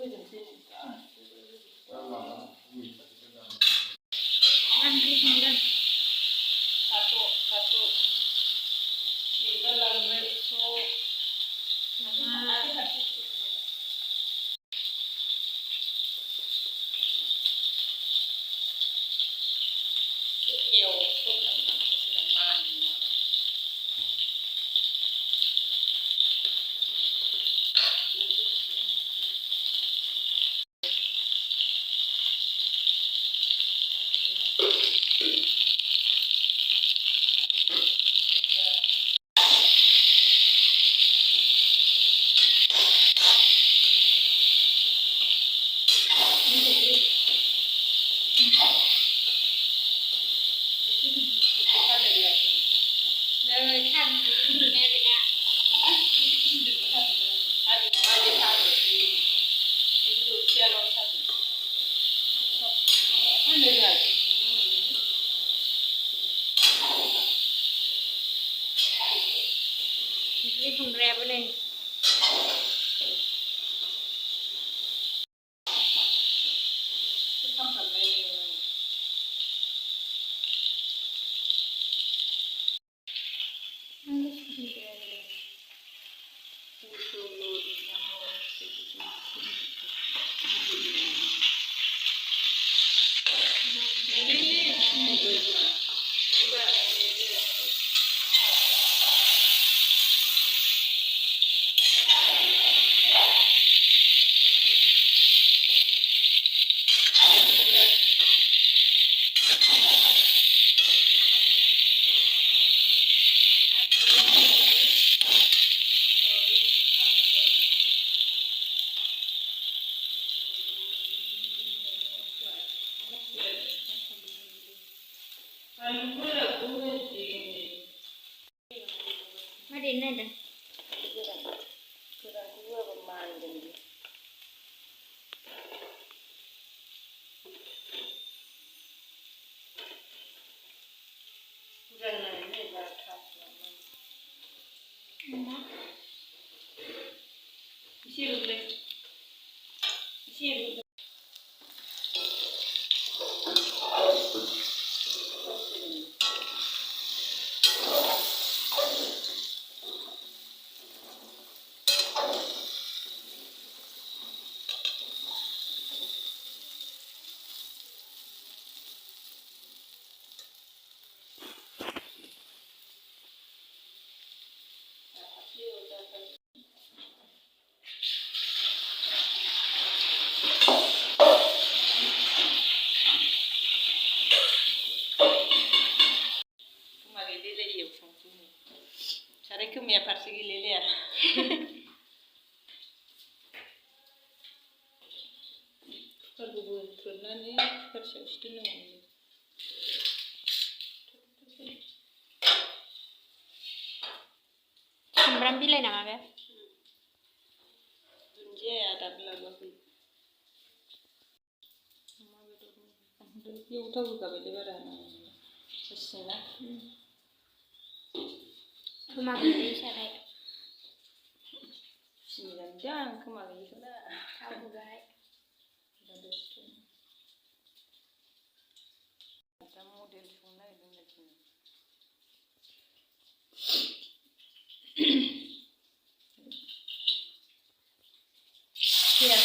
Nanti kemudian satu kita lanjut so sama yêu so temanเลยท่านแม่เป็นอะท่านว่าจะทำดีไอ้ดูเชื่อเราท่านนั่นเลยอ่ะนี่ทำแรบเลยทำอะไรมาดินนั่นจ้ะคือประมาณนี้Bukan ini batas lama. Isi dulu. Isi dulu. Cara que minha parte gilele ya. Kalau buat turunan ni persis tu nunggu. Sembram pilih nama apa? Dunje ada belakang tu. Dia udah buka beli barang. Persis na. Kemarin saya sembilan jam kemarin sudah tahu guys sudah dua kita model sungai dengan sini siap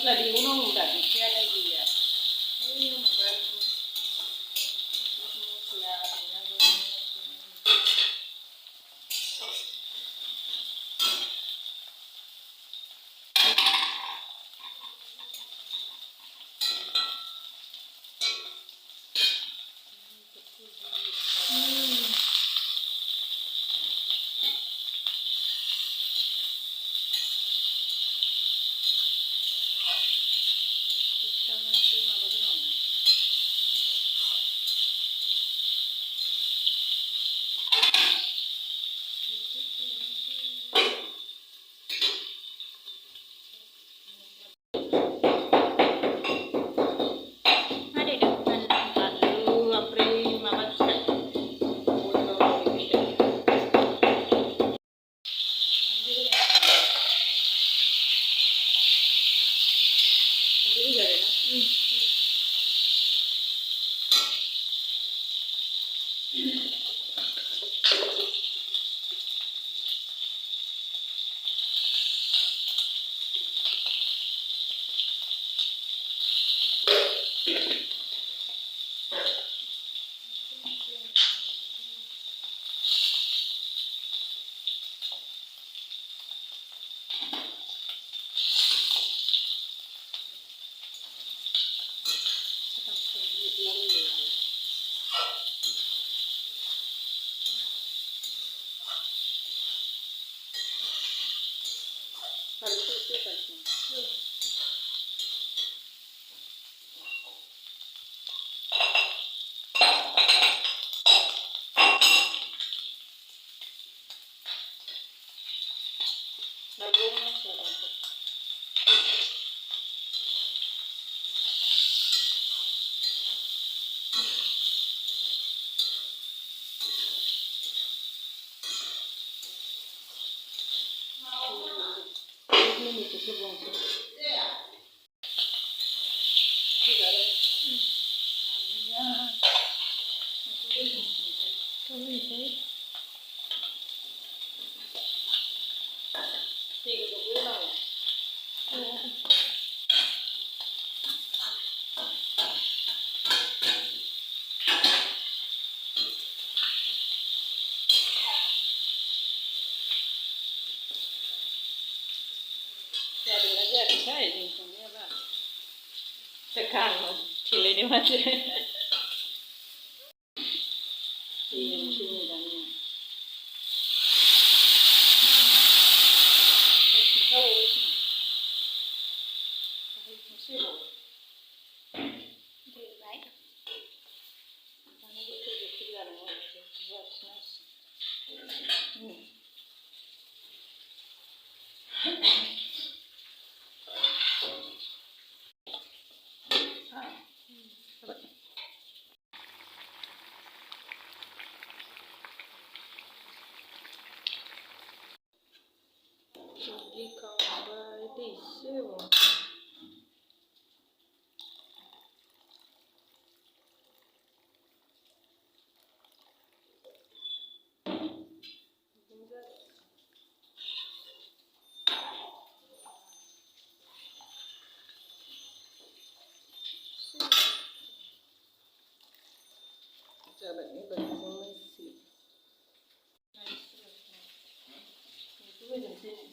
Tadi uno udah bisa lagi ya. Ini makan Sekarang pilih di mana? Ini sini dan ini. Coba ini bagaimana sih? Itu aja sih.